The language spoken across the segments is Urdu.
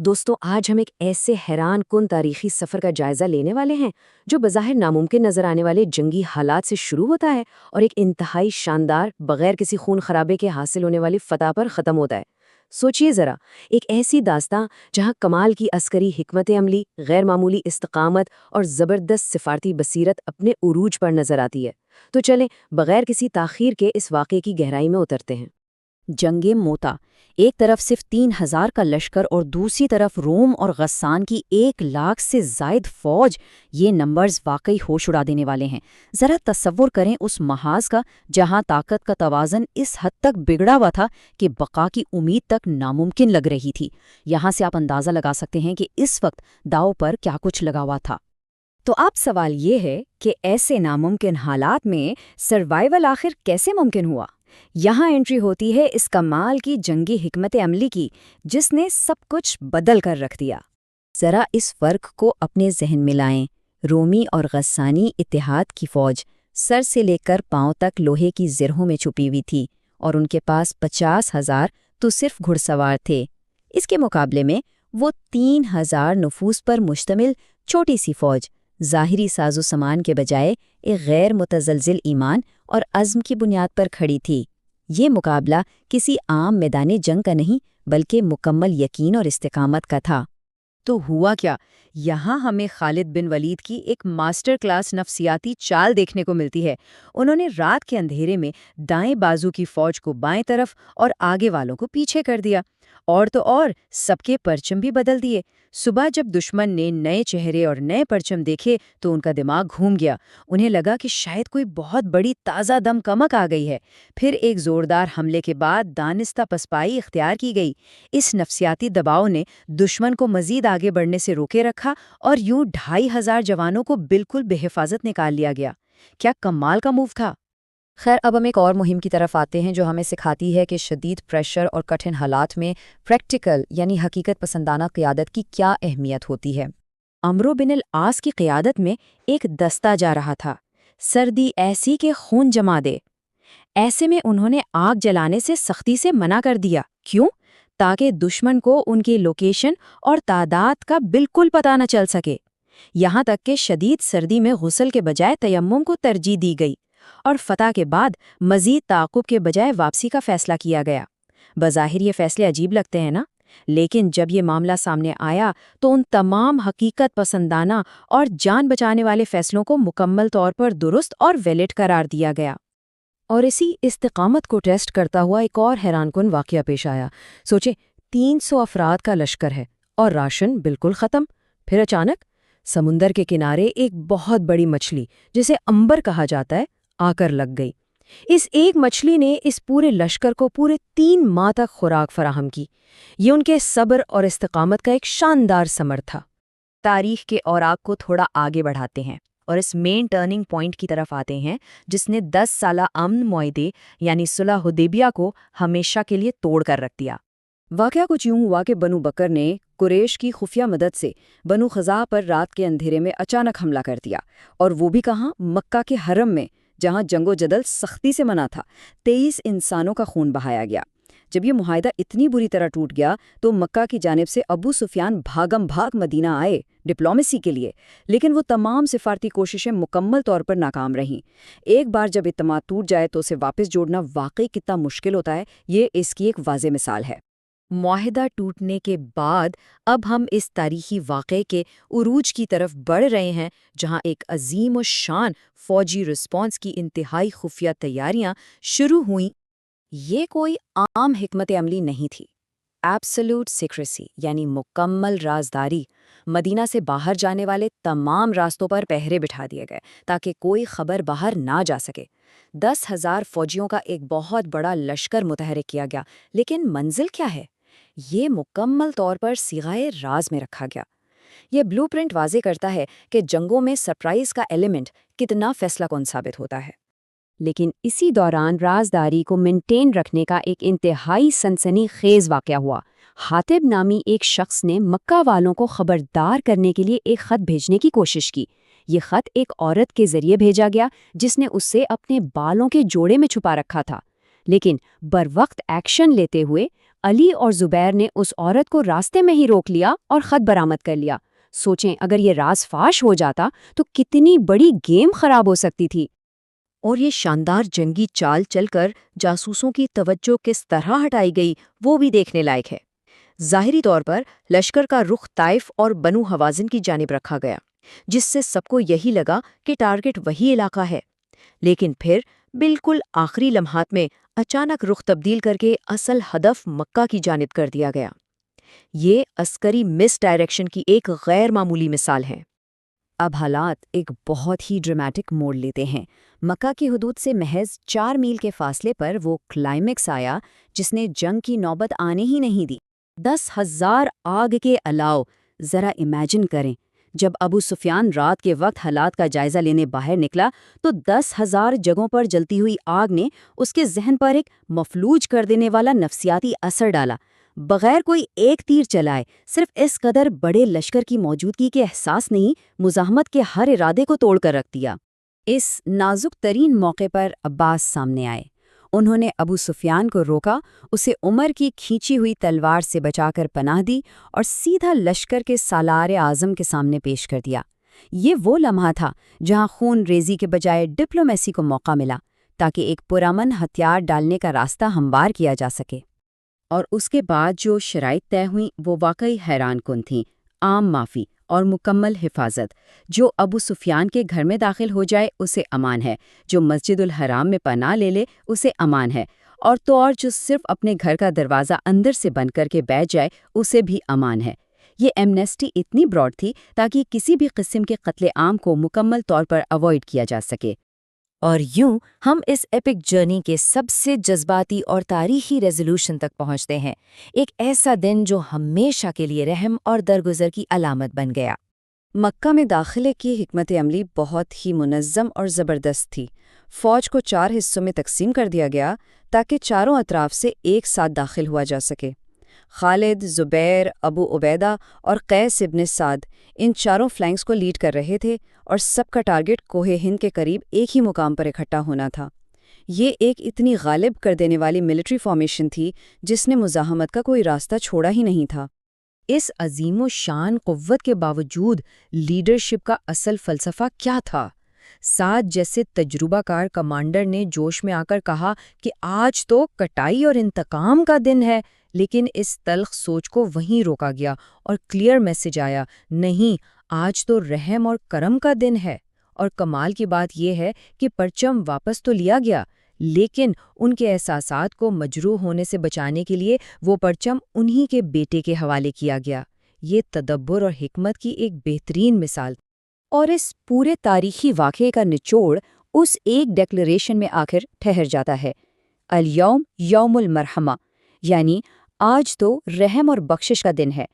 دوستوں آج ہم ایک ایسے حیران کن تاریخی سفر کا جائزہ لینے والے ہیں جو بظاہر ناممکن نظر آنے والے جنگی حالات سے شروع ہوتا ہے اور ایک انتہائی شاندار بغیر کسی خون خرابے کے حاصل ہونے والی فتح پر ختم ہوتا ہے۔ سوچئے ذرا، ایک ایسی داستاں جہاں کمال کی عسکری حکمت عملی، غیر معمولی استقامت اور زبردست سفارتی بصیرت اپنے عروج پر نظر آتی ہے۔ تو چلیں بغیر کسی تاخیر کے اس واقعے کی گہرائی میں اترتے ہیں۔ جنگ موتا، ایک طرف صرف 3000 کا لشکر اور دوسری طرف روم اور غسان کی 1,00,000 سے زائد فوج، یہ نمبرز واقعی ہوش اڑا دینے والے ہیں۔ ذرا تصور کریں اس محاذ کا جہاں طاقت کا توازن اس حد تک بگڑا ہوا تھا کہ بقا کی امید تک ناممکن لگ رہی تھی۔ یہاں سے آپ اندازہ لگا سکتے ہیں کہ اس وقت داؤ پر کیا کچھ لگا ہوا تھا۔ تو اب سوال یہ ہے کہ ایسے ناممکن حالات میں سروائیول آخر کیسے ممکن ہوا؟ یہاں انٹری ہوتی ہے اس کمال کی جنگی حکمت عملی کی، جس نے سب کچھ بدل کر رکھ دیا۔ ذرا اس فرق کو اپنے ذہن میں لائیں۔ رومی اور غسانی اتحاد کی فوج سر سے لے کر پاؤں تک لوہے کی زرہوں میں چھپی ہوئی تھی اور ان کے پاس 50,000 تو صرف گھڑ سوار تھے۔ اس کے مقابلے میں وہ 3,000 نفوس پر مشتمل چھوٹی سی فوج ظاہری ساز و سامان کے بجائے ایک غیر متزلزل ایمان اور عزم کی بنیاد پر کھڑی تھی۔ یہ مقابلہ کسی عام میدان جنگ کا نہیں بلکہ مکمل یقین اور استقامت کا تھا۔ تو ہوا کیا؟ یہاں ہمیں خالد بن ولید کی ایک ماسٹر کلاس نفسیاتی چال دیکھنے کو ملتی ہے۔ انہوں نے رات کے اندھیرے میں دائیں بازو کی فوج کو بائیں طرف اور آگے والوں کو پیچھے کر دیا، اور تو اور سب کے پرچم بھی بدل دیے۔ صبح جب دشمن نے نئے چہرے اور نئے پرچم دیکھے تو ان کا دماغ گھوم گیا۔ انہیں لگا کہ شاید کوئی بہت بڑی تازہ دم کمک آ گئی ہے۔ پھر ایک زوردار حملے کے بعد دانستہ پسپائی اختیار کی گئی۔ اس نفسیاتی دباؤ نے دشمن کو مزید آگے بڑھنے سے روکے رکھا اور یوں 2,500 جوانوں کو بالکل بے حفاظت نکال لیا گیا۔ کیا کمال کا موو تھا! خیر، اب ہم ایک اور مہم کی طرف آتے ہیں جو ہمیں سکھاتی ہے کہ شدید پریشر اور کٹھن حالات میں پریکٹیکل یعنی حقیقت پسندانہ قیادت کی کیا اہمیت ہوتی ہے۔ عمرو بن العاص کی قیادت میں ایک دستہ جا رہا تھا، سردی ایسی کہ خون جما دے۔ ایسے میں انہوں نے آگ جلانے سے سختی سے منع کر دیا۔ کیوں؟ تاکہ دشمن کو ان کی لوکیشن اور تعداد کا بالکل پتہ نہ چل سکے۔ یہاں تک کہ شدید سردی میں غسل کے بجائے تیمم کو ترجیح دی گئی اور فتح کے بعد مزید تعاقب کے بجائے واپسی کا فیصلہ کیا گیا۔ بظاہر یہ فیصلے عجیب لگتے ہیں نا، لیکن جب یہ معاملہ سامنے آیا تو ان تمام حقیقت پسندانہ اور جان بچانے والے فیصلوں کو مکمل طور پر درست اور ویلڈ قرار دیا گیا۔ اور اسی استقامت کو ٹیسٹ کرتا ہوا ایک اور حیران کن واقعہ پیش آیا۔ سوچیں، 300 افراد کا لشکر ہے اور راشن بالکل ختم۔ پھر اچانک سمندر کے کنارے ایک بہت بڑی مچھلی جسے امبر کہا جاتا ہے آ کر لگ گئی۔ اس ایک مچھلی نے اس پورے لشکر کو پورے 3 ماہ تک خوراک فراہم کی۔ یہ ان کے صبر اور استقامت کا ایک شاندار ثمر تھا۔ تاریخ کے اوراق کو تھوڑا آگے بڑھاتے ہیں اور اس مین ٹرننگ پوائنٹ کی طرف آتے ہیں جس نے 10 سالہ امن معاہدے یعنی صلح حدیبیہ کو ہمیشہ کے لیے توڑ کر رکھ دیا۔ واقعہ کچھ یوں ہوا کہ بنو بکر نے قریش کی خفیہ مدد سے بنو خزاعہ پر رات کے اندھیرے میں اچانک حملہ کر دیا، اور وہ بھی کہاں؟ مکہ کے حرم میں، جہاں جنگ و جدل سختی سے منع تھا۔ 23 انسانوں کا خون بہایا گیا۔ جب یہ معاہدہ اتنی بری طرح ٹوٹ گیا تو مکہ کی جانب سے ابو سفیان بھاگم بھاگ مدینہ آئے ڈپلومیسی کے لیے، لیکن وہ تمام سفارتی کوششیں مکمل طور پر ناکام رہیں۔ ایک بار جب اعتماد ٹوٹ جائے تو اسے واپس جوڑنا واقعی کتنا مشکل ہوتا ہے، یہ اس کی ایک واضح مثال ہے۔ معاہدہ ٹوٹنے کے بعد اب ہم اس تاریخی واقعے کے عروج کی طرف بڑھ رہے ہیں جہاں ایک عظیم الشان فوجی رسپانس کی انتہائی خفیہ تیاریاں شروع ہوئیں۔ یہ کوئی عام حکمت عملی نہیں تھی۔ ایبسولوٹ سیکریسی یعنی مکمل رازداری۔ مدینہ سے باہر جانے والے تمام راستوں پر پہرے بٹھا دیے گئے تاکہ کوئی خبر باہر نہ جا سکے۔ 10,000 فوجیوں کا ایک بہت بڑا لشکر متحرک کیا گیا، لیکن منزل کیا ہے؟ یہ مکمل طور پر صیغۂ راز میں رکھا گیا۔ یہ بلو پرنٹ واضح کرتا ہے کہ جنگوں میں سرپرائز کا ایلیمنٹ کتنا فیصلہ کن ثابت ہوتا ہے۔ لیکن اسی دوران رازداری کو مینٹین رکھنے کا ایک انتہائی سنسنی خیز واقعہ ہوا۔ حاتب نامی ایک شخص نے مکہ والوں کو خبردار کرنے کے لیے ایک خط بھیجنے کی کوشش کی۔ یہ خط ایک عورت کے ذریعے بھیجا گیا جس نے اسے اپنے بالوں کے جوڑے میں چھپا رکھا تھا، لیکن بروقت ایکشن لیتے ہوئے علی اور زبیر نے اس عورت کو راستے میں ہی روک لیا اور خط برآمد کر لیا۔ سوچیں اگر یہ راز فاش ہو جاتا تو کتنی بڑی گیم خراب ہو سکتی تھی۔ اور یہ شاندار جنگی چال چل کر جاسوسوں کی توجہ کس طرح ہٹائی گئی وہ بھی دیکھنے لائق ہے۔ ظاہری طور پر لشکر کا رخ طائف اور بنو حوازن کی جانب رکھا گیا، جس سے سب کو یہی لگا کہ ٹارگٹ وہی علاقہ ہے، لیکن پھر بالکل آخری لمحات میں اچانک رخ تبدیل کر کے اصل ہدف مکہ کی جانب کر دیا گیا۔ یہ عسکری مس ڈائریکشن کی ایک غیر معمولی مثال ہے۔ اب حالات ایک بہت ہی ڈرامٹک موڑ لیتے ہیں۔ مکہ کی حدود سے محض 4 میل کے فاصلے پر وہ کلائمیکس آیا جس نے جنگ کی نوبت آنے ہی نہیں دی۔ 10,000 آگ کے الاؤ، ذرا امیجن کریں۔ جب ابو سفیان رات کے وقت حالات کا جائزہ لینے باہر نکلا تو 10,000 جگہوں پر جلتی ہوئی آگ نے اس کے ذہن پر ایک مفلوج کر دینے والا نفسیاتی اثر ڈالا۔ بغیر کوئی ایک تیر چلائے، صرف اس قدر بڑے لشکر کی موجودگی کے احساس نہیں، مزاحمت کے ہر ارادے کو توڑ کر رکھ دیا۔ اس نازک ترین موقع پر عباس سامنے آئے۔ انہوں نے ابو سفیان کو روکا، اسے عمر کی کھینچی ہوئی تلوار سے بچا کر پناہ دی اور سیدھا لشکر کے سالار اعظم کے سامنے پیش کر دیا۔ یہ وہ لمحہ تھا جہاں خون ریزی کے بجائے ڈپلومیسی کو موقع ملا تاکہ ایک پرامن ہتھیار ڈالنے کا راستہ ہموار کیا جا سکے۔ اور اس کے بعد جو شرائط طے ہوئیں وہ واقعی حیران کن تھیں۔ عام معافی اور مکمل حفاظت۔ جو ابو سفیان کے گھر میں داخل ہو جائے اسے امان ہے، جو مسجد الحرام میں پناہ لے لے اسے امان ہے، اور جو صرف اپنے گھر کا دروازہ اندر سے بند کر کے بیٹھ جائے اسے بھی امان ہے۔ یہ ایمنیسٹی اتنی براڈ تھی تاکہ کسی بھی قسم کے قتل عام کو مکمل طور پر اوائڈ کیا جا سکے۔ اور یوں ہم اس ایپک جرنی کے سب سے جذباتی اور تاریخی ریزولوشن تک پہنچتے ہیں، ایک ایسا دن جو ہمیشہ کے لیے رحم اور درگزر کی علامت بن گیا۔ مکہ میں داخلے کی حکمت عملی بہت ہی منظم اور زبردست تھی۔ فوج کو 4 حصوں میں تقسیم کر دیا گیا تاکہ چاروں اطراف سے ایک ساتھ داخل ہوا جا سکے۔ خالد، زبیر، ابو عبیدہ اور قیس ابن سعد ان چاروں فلینکس کو لیڈ کر رہے تھے اور سب کا ٹارگٹ کوہ ہند کے قریب ایک ہی مقام پر اکٹھا ہونا تھا۔ یہ ایک اتنی غالب کر دینے والی ملٹری فارمیشن تھی جس نے مزاحمت کا کوئی راستہ چھوڑا ہی نہیں تھا۔ اس عظیم و شان قوت کے باوجود لیڈرشپ کا اصل فلسفہ کیا تھا؟ سعد جیسے تجربہ کار کمانڈر نے جوش میں آ کر کہا کہ آج تو کٹائی اور انتقام کا دن ہے، لیکن اس تلخ سوچ کو وہیں روکا گیا اور کلیئر میسج آیا، نہیں، آج تو رحم اور کرم کا دن ہے۔ اور کمال کی بات یہ ہے کہ پرچم واپس تو لیا گیا، لیکن ان کے احساسات کو مجروح ہونے سے بچانے کے لیے وہ پرچم انہی کے بیٹے کے حوالے کیا گیا۔ یہ تدبر اور حکمت کی ایک بہترین مثال۔ اور اس پورے تاریخی واقعے کا نچوڑ اس ایک ڈیکلریشن میں آخر ٹھہر جاتا ہے، الیوم یوم المرحمہ، یعنی آج تو رحم اور بخشش کا دن ہے۔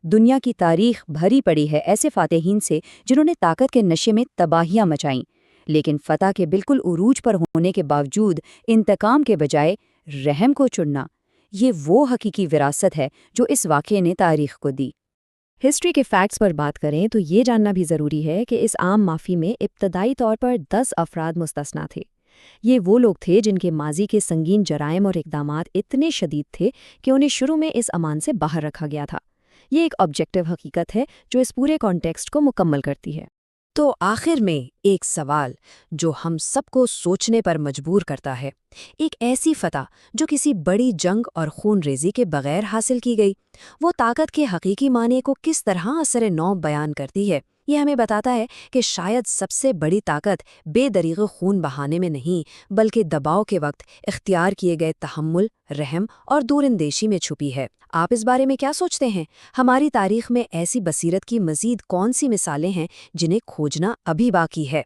دنیا کی تاریخ بھری پڑی ہے ایسے فاتحین سے جنہوں نے طاقت کے نشے میں تباہیاں مچائیں، لیکن فتح کے بالکل عروج پر ہونے کے باوجود انتقام کے بجائے رحم کو چننا، یہ وہ حقیقی وراثت ہے جو اس واقعے نے تاریخ کو دی۔ ہسٹری کے فیکٹس پر بات کریں تو یہ جاننا بھی ضروری ہے کہ اس عام معافی میں ابتدائی طور پر 10 افراد مستثنیٰ تھے۔ یہ وہ لوگ تھے جن کے ماضی کے سنگین جرائم اور اقدامات اتنے شدید تھے کہ انہیں شروع میں اس امان سے باہر رکھا گیا تھا۔ یہ ایک آبجیکٹیو حقیقت ہے جو اس پورے کانٹیکسٹ کو مکمل کرتی ہے۔ تو آخر میں ایک سوال جو ہم سب کو سوچنے پر مجبور کرتا ہے، ایک ایسی فتح جو کسی بڑی جنگ اور خون ریزی کے بغیر حاصل کی گئی، وہ طاقت کے حقیقی معنی کو کس طرح اثر نو بیان کرتی ہے؟ یہ ہمیں بتاتا ہے کہ شاید سب سے بڑی طاقت بے دریغ خون بہانے میں نہیں بلکہ دباؤ کے وقت اختیار کیے گئے تحمل، رحم اور دور اندیشی میں چھپی ہے۔ آپ اس بارے میں کیا سوچتے ہیں؟ ہماری تاریخ میں ایسی بصیرت کی مزید کون سی مثالیں ہیں جنہیں کھوجنا ابھی باقی ہے؟